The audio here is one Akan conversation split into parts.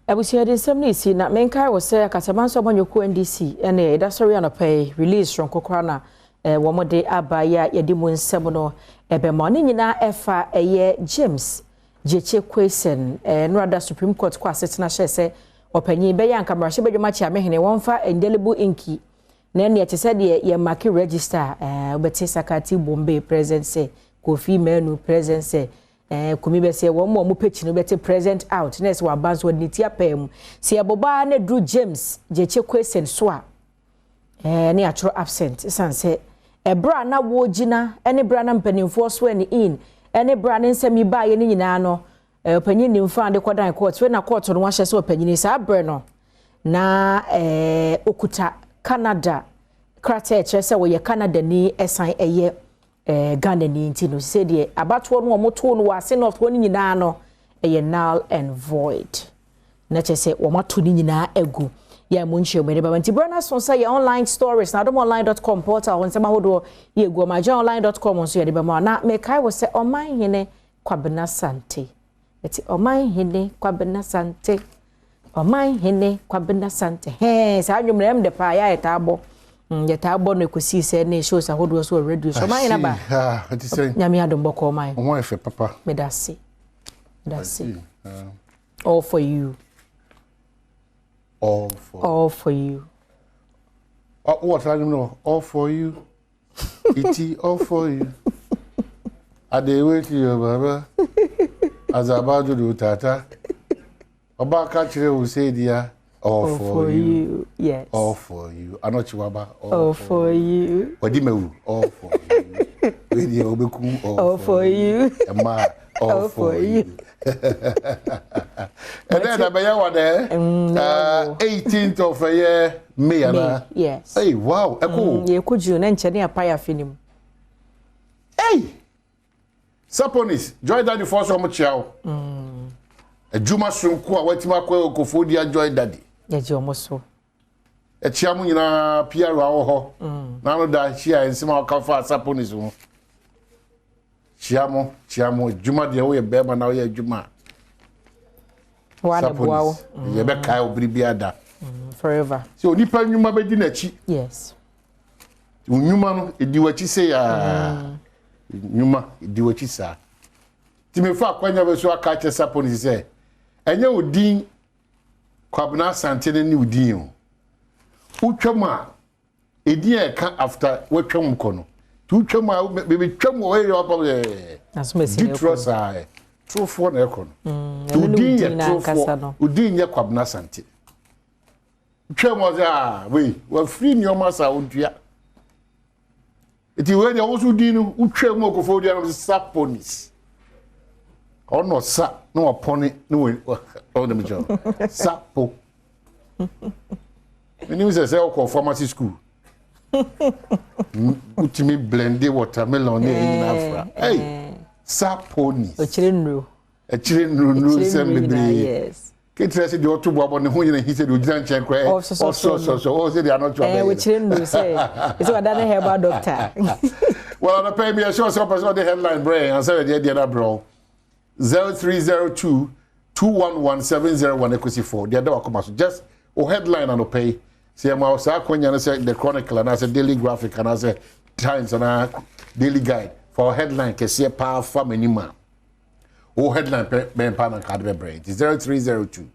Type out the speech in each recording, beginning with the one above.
Abusia de nsɛm si na menkai wo sɛ akasaman so amanyɔku NDC ene da sɔre anɔpɛ release from kokora na wo mode abaya yɛde mu nsɛm no ebema ne nyina ɛfa ɛyɛ James Jeche Kwesen no da Supreme Court kwa setena hye sɛ opanyin bɛyɛ ankamara hye badwama chi amehene wonfa indelible inki na ne ɛte sɛ de yɛ market register obete sakati bombe present sɛ Kofi Menu present sɛ kumi be se wo mo pechi no bete present out na se wa banzo ni tia pam se aboba na Drew James Jeche Kwesen so a ne atro absent san se bra na wo gina ene bra na mpanimfo so ani in ene bra ne nsami ba ye ni nyina no panyin ni mfa ande kodan court we na court no wa hye se panyin sa bre no na okuta Canada krata kire se wo ye Canada ni esan eye Ghana ni nti no se de abato no omoto no wase no of ni nyina no eye null and void na che se wo mato ni nyina egu ya mo nche mo de ba nti brana so say your online stories na adomonline.com portal won sema hodo ye egu majonline.com on so ye de ba ma na me kai wo se oman hene kwabena sante eti oman hene kwabena sante oman hene kwabena sante he sa adwumrem de pa ya etabo yeta bo no kosi se na shows ahodo so radio so man na ba ati say nyame Adom boko man won efe papa me that's it all for you all for you what I don't know all for you it all for you I dey wait you baba as about do tata oba ka kire wo say dia all for you. Yes. All for you. Anochiwaba. All for you. Odimewu. All for you. Wedi obeku. All for you. Emma. All for you. And then abaya wa there. 18th of May. Yes. Hey, wow. Eko. Ye kuju na nche ne apaya finim. Hey. Saponis. Joy daddy force omo chiao. Ejuma sunku a wetima kwa okofodi joy daddy. Yaji omoso echiamu nyina piaro awo na no da chia ensima okafa Saponis ho chiamu juma de wo ye beba na wo ye juma wana boawo ye be kai obiribi ada forever so onipa nyuma be di na chi yes nyuma no ediwachi se ya nyuma ediwachi sa timefa kwanya be so aka che Saponis se enye odin kwabena santene ni udin utwam a edin e ka after watwam ko no tutwam a be twam o area up asumesi trust a true for na ko no udin ye true for udin ye kwabena sante twam o za we wa free nyoma sa odua eti we dey wo udin no utwam o ko fo odua no Saponis ono sa no opone no all them job sapo when you say o pharmacy school ultimate blended watermelon in Afra hey Saponis ochire nru yes ketrese de otubo abo ne ho yene hise de odina nchen kwa so say they are not trouble ochire nru say it's what that herbal doctor well on the pay me a show so person the headline brain and say the other bro 0302 211 equity 4 the other come so just o headline and pay say ma say akonya na say the chronicle and say daily graphic and say times and daily guide for headline ke say pa fa manima o headline ben pa na card be brain 0302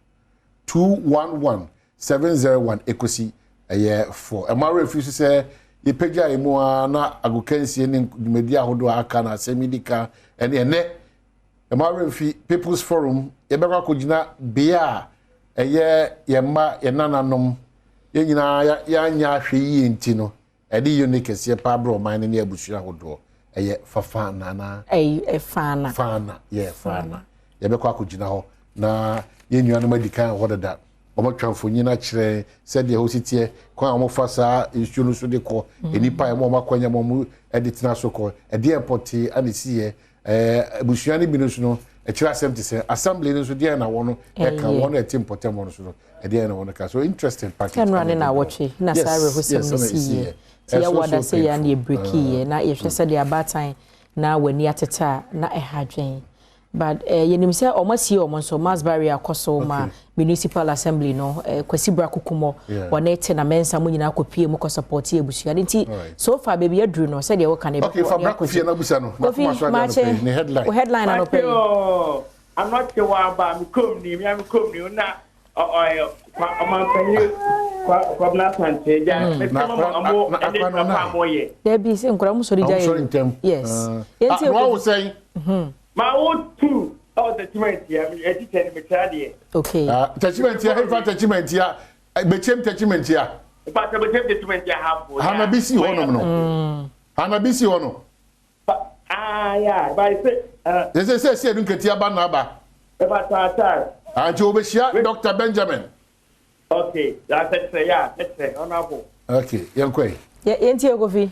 211 701 equity 4 e ma refuse say ye pagya emu na agokansie ni media hodo aka na semidika ene Emaremfi People's Forum yebekwa kogina bia eye yemma yenananom yenyina ya nya hwe yi enti no edi unique se pa bro man ne abusua hodo eye fafa nana fana yebekwa kogina ho na yenuanom adikan hodada omotwamfo nyina kire se de hositie kwa omofasa isuno so de ko enipa emo makwanya mo editina so ko edi empoti anesiye busuani binu no e kira assembly say assembly no so dia na wono e ka wono e team potem wono so e dia na wono ka so interesting package can run na watch na sare husem see ya wada say ya na breaky na ye hwese de abatan na wani ateta na e hadwen but yenim say almost year almost so mass barrier koso ma municipal assembly no kwesi bra kukumo wona ete na mensa mu nyina akopie mu ko support ebusua nti so far baby adru no say de wo kan e okay for bra kofie na busa no na kuma so ada no headline no pay I'm not sure about me come ni na I'm kwa na sante ja me amo there be say nkura mu so di jaye yes yenti o say my own two attachment here me tell me trade okay attachment here if attachment here bechem attachment here but bechem attachment here have hana bisi hono no hana bisi hono yeah but say edun ketia ba na ba anti obeshia Dr. Benjamin okay that's it honorable okay yankoi yenti ogofi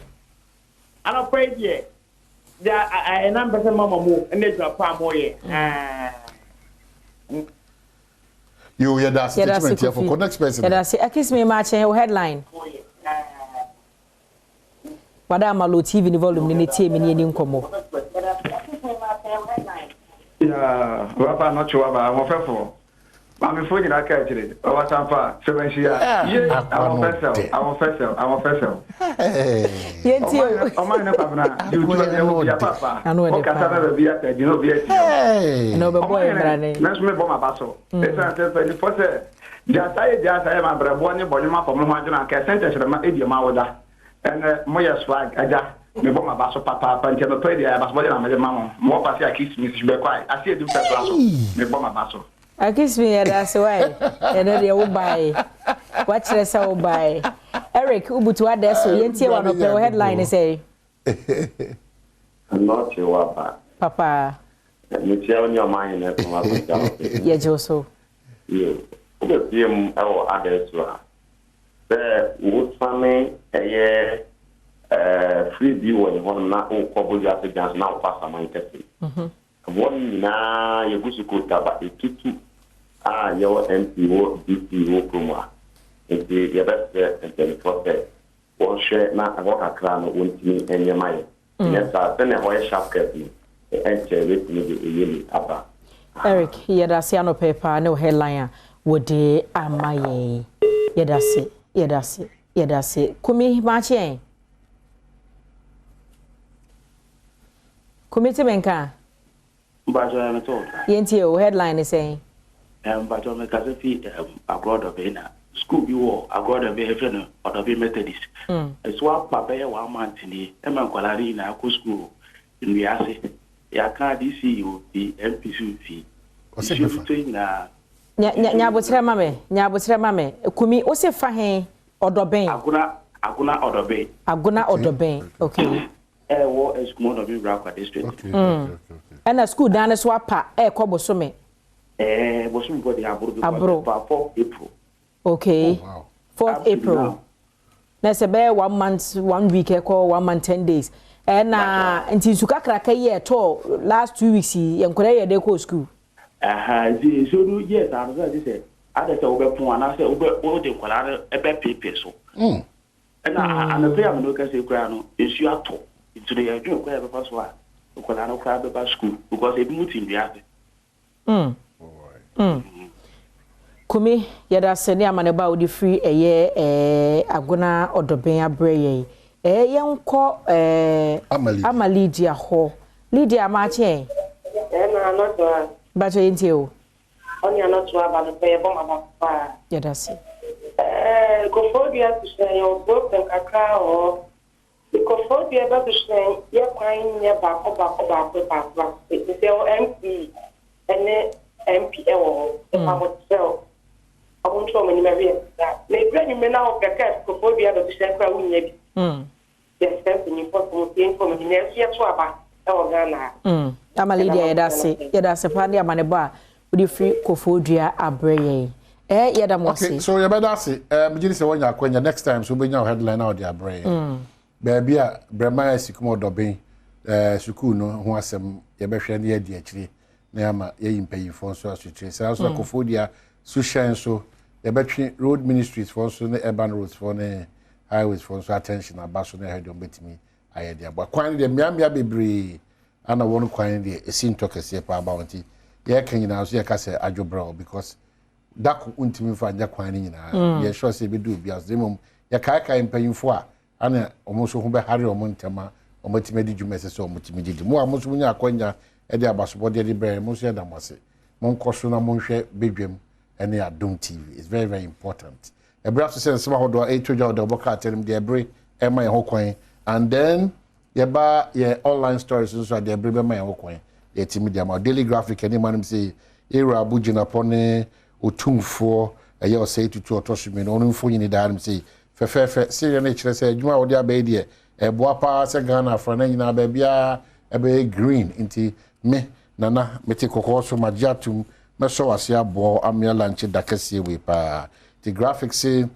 ana pray here I number some mama mo and there's a farm moye you hear that statement here for connect person yeah that's it kiss me match headline wada malo TV ni volume ni tie me ni nkomo yeah wapa not sure about mo fefo mami fo nyina ka chire o wa tampa se ben shia I'm a fesel yenti o ma ne pabna you do ya papa o kasa na be ya di no be ya no be boy brane na so me bo ma baso esa se ni fo se ja sai ma brabo ni bo ni ma pomo ho aduna ka sentence ma e di ma woda en mo ya swag aja me bo ma baso papa pa ntia no pe dia baso bo na me mama mo pa se akisi mi se be kwai asi e di peso aso me bo ma baso akis me ya that's why ene de wo bai what chese wo bai Eric ubutu adeso yentie wa no pe headline say not sure ba papa me tia on your mind na kuma ba ye joso ye o be pm o adeso a wo fame free view on one na o ko bo ya se gas na o passa man tese won na ye gusuko taba etutu your MPO, DPO, Kuma. If you best and for that, one share not a walk a crown won't me and your mind. Yes, I send a voice sharp curtain and share with me really upper. Eric, Yadasiano paper, no headline, would they am my Yadasi. Kumi Marche Committee Menka. But I am told. Yentio headline is saying. But on the Casafi, abroad of Bena, school you war, abroad of Bena, or of Methodist. A swap Papa 1 month in the Emma Colarina, school in the Asset. Yaka DCU, the MPC fee. What's it? Nyabotre mame, Kumi, what's a fahe or dobain? Aguna or dobain. Aguna or dobain, okay. War is more of Raka district. And a school down a swap, Cobosome. Was somebody abro 4 April. Okay. 4th April. That's about 1 month, 1 week, 1 month, 10 days. And until Sukaka year to last 2 weeks, young Korea de go school. So yes, I was say I said over one, I said over all the color a paper so. And the prayer no can say crown is you are taught into the idea of where the first one. Colano crowd about school because they moved in the other. Kumi yada sene amane ba odi free agona odoben abreye yenko amali dia ho Lydia mache na not to ba to yentio oni not to about the pay bomb about yada se go for dia to say your book and kakra or go for dia ba to say ye kwan ye ba ko it say MP and MP if I would sell I won't show many maybe that maybe you may now get go for dia to say kwa unye yes you for for me next year to aba Ghana amali dia yada se pa dia amane ba odi free kofodua abreye yada mo se okay so you better say me say when you akwanya next time so be nya headline out dia abreye baby a brema sikumo dobin sukuu no ho asem ye behwe na ye di akire na ama ye yimpayifo so asutire say so kofodia sushan so ye betwe road ministries for so na urban roads for na highways for so attention abaso na Adom betimi aye dia kwan de miamia bebre ana won kwan de esin tokese pa ba wonti ye kan nyina so ye ka se adwobra because dako untimi fa anya kwan ni nyina ye sure say be do bi as demom ye kai mpanyimfo a ana omo so ho be hare omo ntama omo timedi dwumese so omo timedi di mo amoso nya akwanya e de abaso de bre mo so ye damase mo nkoso na mo hwe bedwam ene Adom TV. It's very, very important. A brave to send some of the 8 to the book tell him the break my hokwain and then your online stories so the break my hokwain the team media daily graphic any man say era abujina pone otumfo your say to otoshime no info ni da say fe say na kire say adwuma wo dia ba die e boa pa se Ghana for na nyina ba bia e be green inti me nana meti kokoso magiatum meso wase abo amia lunch dakase we pa the graphics say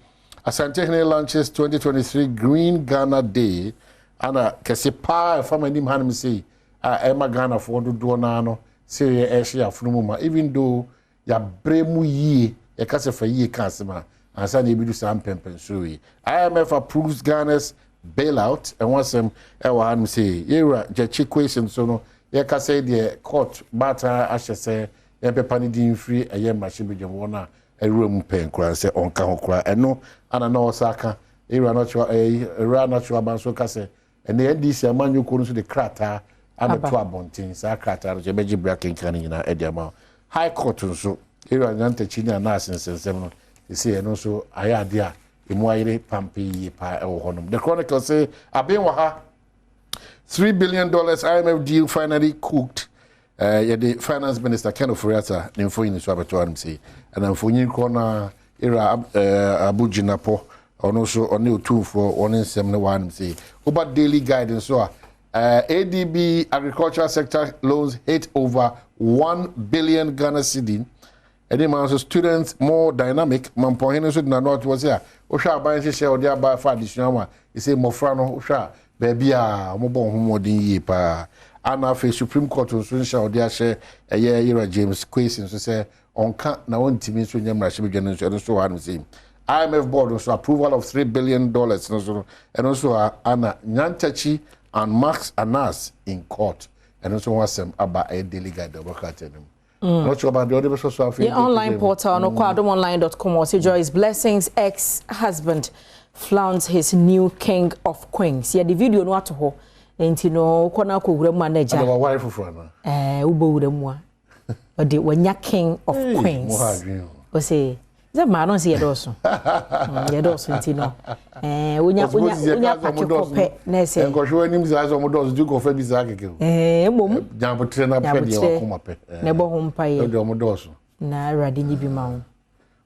Asante Hene launches 2023 Green Ghana Day ana kese pa from anim hanim say Emma Ghana for do na no say e share afunu even though ya bremu yi e kase fa yi kansema ansa na ebidu sam pempen so yi IMF approves Ghana's bailout and wants them e wa hanim say era jechi question so no ye kase the court bata ahye pepa ni din free eye machine be dwom na ewura pen kura se onka ho kura eno ana na osaka ewura na chwa banso kase ene ndisi amanyo ko nso de krata abeto abontin sa krata je beji braking kan nyina ediama high court nso ewura nyanta chi na asensensem no ese eno so ayade a emu ayire pampi pa ewo honom the chronicle say abenwa $3 billion IMF deal finally cooked. The finance minister Ken Oforiatta n'info yin so abeto am say and am fonyin corner era abujinapo ono so one otufo one nsem ne wan say over daily guidance so ADB agricultural sector loans hit over 1 billion Ghana cedi any man so students more dynamic man po hin so na not was here o hwa ban hye o dia ba fa additional one e say mofra no hwa ba bia mo bon homodin yi pa ana fe Supreme Court so nsha odi ahye era James Kwesi so say onka na wontimi so nyamra hye bedwane so wan say IMF board so approval of $3 billion no so and also ana nyantachi and Max Anas in court and also wasem aba a daily guide obakatenim not sure about the other so the online portal no adomonline.com or Joy's Blessings ex-husband flaunts his new king of queens. Yeah, the video no ato enti no kona ko wura manager and our wife for na ubo wura mu a de wanya king of queens o say za ma no say yedoso yedoso enti no wonya pakekope na say enko hwe nim za zo modoso du ko fa bi za keke mom jampotre na pe de wakoma pe na bo hompaye de modoso na rade nyi bi ma wo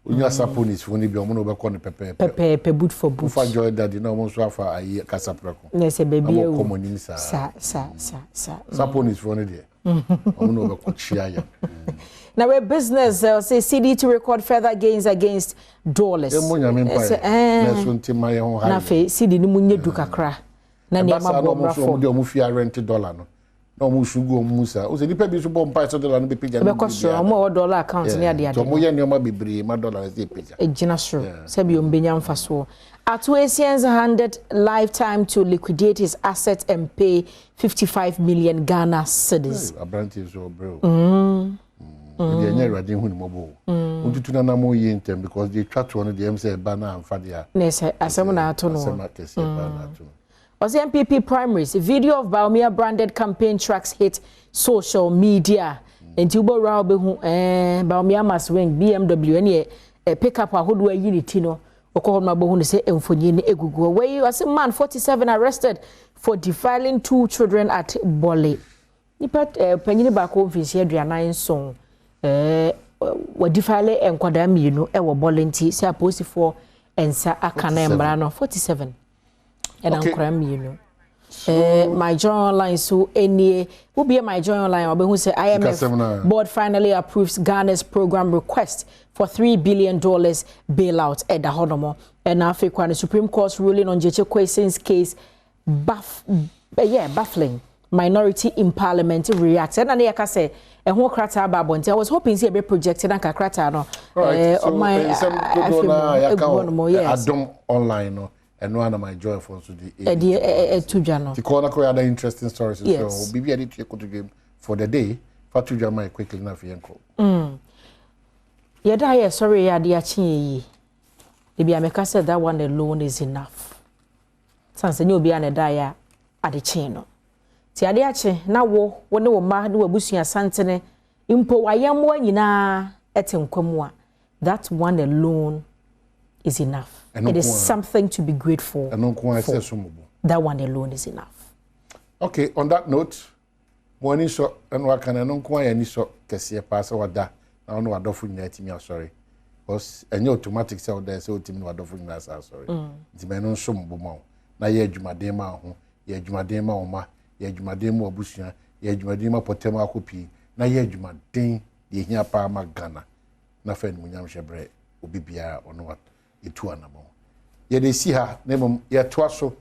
unya saponis fo ni bi omo no be ko ne pepe boot for boot fa joy daddy na omo so afa ayi kasaprako na say baby e komonim sa saponis fo ne de omo no be ko chia ya. Now, a business say CD to record further gains against dollars. Na fe CD ni munye du kakra. Na ne ma bo bra for. Omo fi rent dollar no. Na omo sugu omo musa. O se nipa bi so bo mpa so dollar no be pija. Be cost omo dollar account ni ade ade. To mo ye ne ma bebre ma dollar se pija. Ejina sure. Sabi o mbenya mfaso. Atuesians handed lifetime to liquidate his assets and pay 55 million Ghana cedis. Abranti so bro. The anya rade hu ni mobo untutu na mo yi ntem because they try to on the MC banner and fadia yes asem na ato no asem akese banner ato was MPP primaries a video of Baumia branded campaign tracks hit social media enti ubo raw be hu Baumia must win BMW any pick up ahodo unity no okoho ma bo hu say emfonyi ni egugu where was a man 47 arrested for defiling 2 children at Bole nipa panyini ba ko ofisi aduanan son wa defile enkwada mienu e wo bolenti say aposi for ensa akana embra no 47 and enkwada mienu my journal online so enie will be my journal online obehu say IMF board finally approves Ghana's program request for $3 billion bailout at the Honomo and Africa the Supreme Court's ruling on Jeche Kwesi's case baffling minority in parliament reacts and I say I was hoping see a bit projected and krata no Adom online no and no one my joy for so the to jano the corner ko other interesting stories yes. so bibi edit to game for the day for to jama quickly na fi enko yeda here sorry ya de achi yi e bia me ka said that one alone is enough sanse ni obi an da ya ade chi no ti ade achi na wo ne wo ma ne wabusua santene impo wayamo anyina etenkwam a that one alone is enough. It is something to be grateful for. That one alone is enough. Okay, on that note, morning so and what can I know any so Cassia pass or that? I don't know what dofu net me sorry. Because any automatic cell there so team what dofu nas sorry. The men on some bomo. Na ye jumadema ho, ye jumadema oma, ye jumadema obusia, ye jumadema potema kopi, na ye jumaden ye hia pa magana. Na fen munyam shebre obi bia ono what etu anamo. Ye de si ha na mom ye toa so